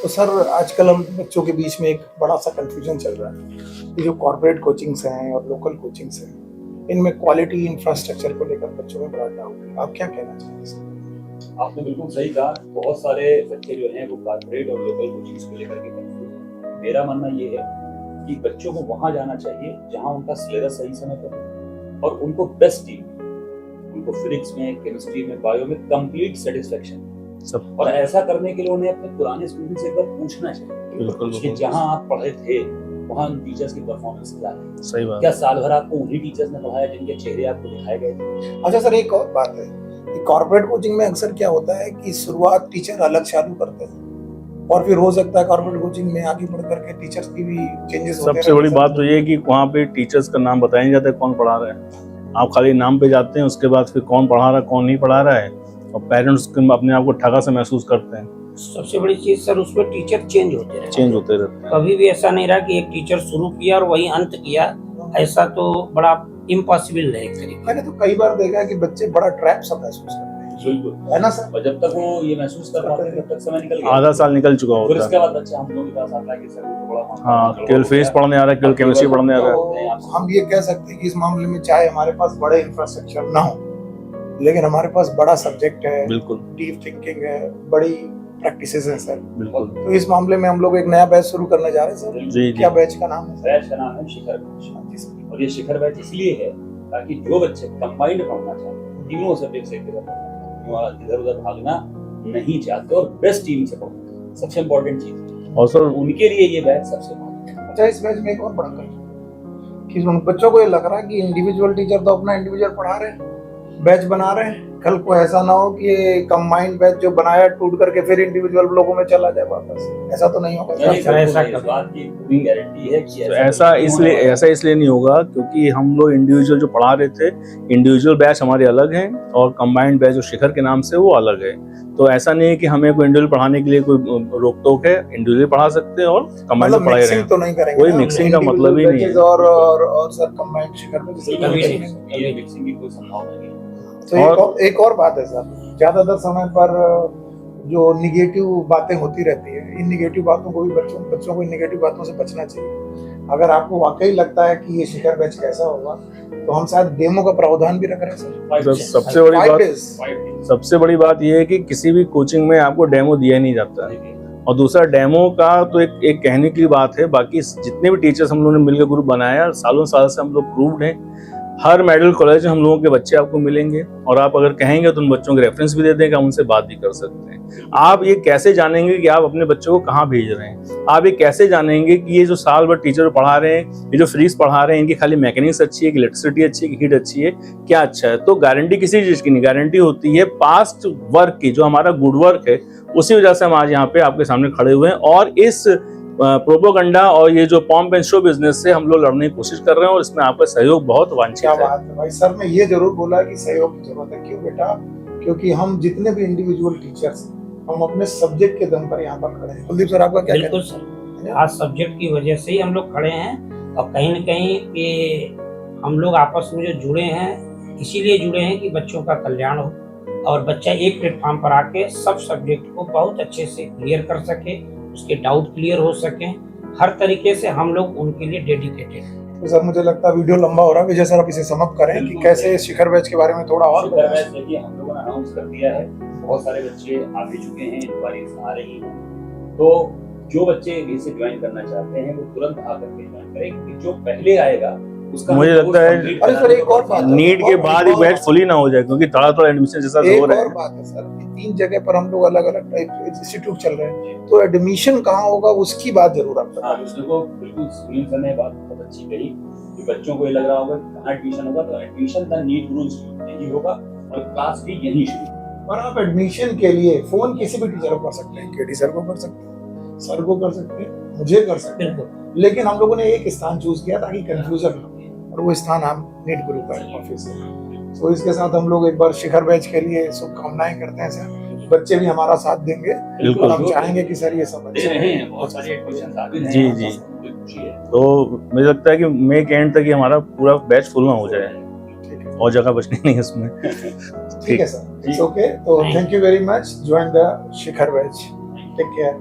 तो सर आजकल हम बच्चों के बीच में एक बड़ा सा कंफ्यूजन चल रहा है कि जो कॉर्पोरेट कोचिंग्स हैं और लोकल कोचिंग्स हैं, इनमें क्वालिटी इंफ्रास्ट्रक्चर को लेकर बच्चों में बड़ा डाउट है। आप क्या कहना चाहेंगे सर? आपने बिल्कुल सही कहा। बहुत सारे बच्चे जो हैं वो कॉर्पोरेट और लोकल कोचिंग्स को लेकर के कंफ्यूज हैं। मेरा मानना ये है कि बच्चों को वहां जाना चाहिए जहां उनका सिलेबस सही समय पर हो और उनको बेस्ट टीम, उनको फिजिक्स में, केमिस्ट्री में, बायो में कंप्लीट सेटिस्फेक्शन सब। और ऐसा करने के लिए उन्हें अपने पुराने स्टूडेंट से एक बार पूछना चाहिए कि जहां आप पढ़े थे वहां टीचर्स की परफॉर्मेंस क्या है। सही बात। क्या साल भर आपको उन्हीं टीचर्स ने पढ़ाया जिनके चेहरे आपको दिखाए गए थे? अच्छा सर, एक और बात है कि कॉर्पोरेट कोचिंग में अक्सर क्या होता है कि शुरुआत टीचर अलग चालू करते हैं और फिर हो सकता है कॉर्पोरेट कोचिंग में आगे बढ़ करके टीचर्स की भी चेंजेस होते हैं। सबसे बड़ी बात तो ये है कि वहाँ पे टीचर्स का नाम बताया नहीं जाता है कौन पढ़ा रहा है। आप खाली नाम पे जाते हैं, उसके बाद फिर कौन पढ़ा रहा है कौन नहीं पढ़ा रहा है, और पेरेंट्स अपने आप को ठगा से महसूस करते हैं। सबसे बड़ी चीज सर, उसमें टीचर चेंज होते रहते हैं। कभी भी ऐसा नहीं रहा कि एक टीचर शुरू किया और वही अंत किया, ऐसा तो बड़ा इम्पॉसिबल है एक तरीके। मैंने तो कई बार देखा है कि बच्चे बड़ा ट्रैप सा महसूस करते हैं। बिल्कुल है ना सर? और जब तक वो ये महसूस कर पाते हैं तब तक समय निकल गया, आधा साल निकल चुका होता है। फिर इसके बाद बच्चा हम लोगों के पास आता है कि सर वो थोड़ा हाँ, केवल फिजिक्स पढ़ने आ रहा है, केवल केमिस्ट्री पढ़ने आ रहा है। तो हम ये कह सकते हैं कि इस मामले में चाहे हमारे पास बड़े इंफ्रास्ट्रक्चर ना हो, लेकिन हमारे पास बड़ा सब्जेक्ट है, बिल्कुल डीप थिंकिंग है, बड़ी प्रैक्टिसेस हैं सर। बिल्कुल। तो इस मामले में हम लोग एक नया बैच शुरू करने जा रहे हैं सर। जी, क्या बैच का नाम है? बैच का नाम है शिखर बैच। और ये शिखर बैच इसलिए है ताकि जो बच्चे कंबाइंड पढ़ना चाहते हैं, तीनों सब्जेक्ट से इधर उधर भागना नहीं चाहते और बेस्ट टीम से पढ़ना, सबसे इम्पोर्टेंट चीज। और सर उनके लिए ये बैच सबसे इम्पोर्टेंट। अच्छा, इस बैच में एक और बड़ा कि उन बच्चों को ये लग रहा है कि इंडिविजुअल टीचर तो अपना इंडिविजुअल पढ़ा रहे हैं, बैच बना रहे हैं, कल को ऐसा ना हो कि ये कंबाइंड बैच जो बनाया टूट करके फिर इंडिविजुअल लोगों में चला जाए वापस। ऐसा तो नहीं होगा? ऐसा इसलिए नहीं होगा क्योंकि हम लोग इंडिविजुअल जो पढ़ा रहे थे, इंडिविजुअल बैच हमारे अलग हैं और कंबाइंड बैच जो शिखर के नाम से वो अलग है। तो ऐसा नहीं है कि हमें कोई इंडिविजुअल पढ़ाने के लिए कोई रोक टोक है, इंडिविजुअल पढ़ा सकते हैं और कंबाइंड पढ़ा रहे हैं। तो नहीं करेंगे, कोई मिक्सिंग का मतलब ही नहीं है। और सर कंबाइंड शिखर में मिक्सिंग की कोई संभावना नहीं है। तो एक और बात है सर, ज्यादातर समय पर जो निगेटिव बातें होती रहती है, इन निगेटिव बातों को भी बच्चों को इन निगेटिव बातों से बचना चाहिए। अगर आपको वाकई लगता है कि ये शिखर बैच कैसा होगा तो हम शायद डेमो का प्रावधान भी रख रहे हैं सर। सबसे बड़ी बात ये है कि किसी भी कोचिंग में आपको डेमो दिया नहीं जाता है। और दूसरा, डेमो का तो एक कहने की बात है, बाकी जितने भी टीचर्स हम लोगों ने मिलकर ग्रुप बनाया, सालों साल से हम लोग प्रूव्ड हैं। हर मेडिकल कॉलेज में हम लोगों के बच्चे आपको मिलेंगे और आप अगर कहेंगे तो उन बच्चों के रेफरेंस भी दे देंगे, हम उनसे बात भी कर सकते हैं। आप ये कैसे जानेंगे कि आप अपने बच्चों को कहाँ भेज रहे हैं? आप ये कैसे जानेंगे कि ये जो साल भर टीचर पढ़ा रहे हैं, ये जो फिजिक्स पढ़ा रहे हैं, इनकी खाली मैकेनिक्स अच्छी है कि इलेक्ट्रिसिटी अच्छी है कि हीट अच्छी है, क्या अच्छा है? तो गारंटी किसी चीज़ की नहीं, गारंटी होती है पास्ट वर्क की, जो हमारा गुड वर्क है। उसी वजह से हम आज यहाँ पे आपके सामने खड़े हुए हैं और इस प्रोपोगंडा और ये जो पॉम्प एंड शो बिजनेस से हम लोग लड़ने की कोशिश कर रहे हैं और इसमें आपका सहयोग बहुत वांछित है। क्या बात है भाई। सर ने ये जरूर बोला कि सहयोग की जरूरत है। क्यों बेटा? क्योंकि हम जितने भी इंडिविजुअल टीचर्स, हम अपने सब्जेक्ट के दम पर यहाँ पर खड़े हैं। कुलदीप सर, आपका क्या? बिल्कुल सर, आज सब्जेक्ट की वजह से ही हम लोग खड़े हैं और कहीं न कहीं ये हम लोग आपस में जो जुड़े हैं, इसीलिए जुड़े हैं कि बच्चों का कल्याण हो और बच्चा एक प्लेटफॉर्म पर आके सब सब्जेक्ट को बहुत अच्छे से क्लियर कर सके, उसके डाउट क्लियर हो सके। हर तरीके से हम लोग उनके लिए डेडिकेटेड हैं। तो सर मुझे लगता है वीडियो लंबा हो रहा है, विजय सर आप इसे समाप्त करें कि कैसे शिखर बैच के बारे में थोड़ा और। शिखर बैच देखिए हम लोगों ने अनाउंस कर दिया है, बहुत सारे बच्चे आ भी चुके हैं, इंक्वायरीज आ रही हैं। तो जो बच्चे इसे ज्वाइन करना चाहते हैं वो तुरंत आकर के ज्वाइन करें, क्योंकि जो पहले आएगा उसका मुझे लगता है अरे सर एक और बात, नीट के बाद ही बैच फुली ना हो जाए, क्योंकि थोड़ा एडमिशन जैसा हो रहा है। एक और बात है सर, 3 जगह पर हम लोग अलग अलग टाइप इंस्टीट्यूट चल रहे हैं, तो एडमिशन कहाँ होगा उसकी बात जरूर आप बताएं। को बिल्कुल सुनील सर ने बात बहुत अच्छी कही कि बच्चों को ये लग रहा होगा कि कहाँ एडमिशन होगा, तो एडमिशन का नीट गुरु इंस्टीट्यूट में ही होगा और क्लास भी यहीं शुरू। और आप एडमिशन के लिए फोन किसी भी टीचर को कर सकते हैं, केडी सर को कर सकते हैं, सर को कर सकते हैं, मुझे कर सकते हैं, लेकिन हम लोगों ने एक स्थान चूज किया ताकि कंफ्यूजन ना हो, और वो स्थान हम नीट गुरु का ऑफिस है। तो इसके साथ हम लोग एक बार शिखर बैच के लिए शुभकामनाएं करते हैं सर। बच्चे भी हमारा साथ देंगे, हम चाहेंगे कि सर ये सब अच्छे हैं, बहुत सारे क्वेश्चन आ रहे हैं। जी जी, तो मुझे लगता है कि मई के एंड तक ये हमारा पूरा बैच फुल ना हो जाए और जगह बचनी नहीं है इसमें। ठीक है सर, इट्स ओके। तो thank you very much, join the Shikhar batch, take care.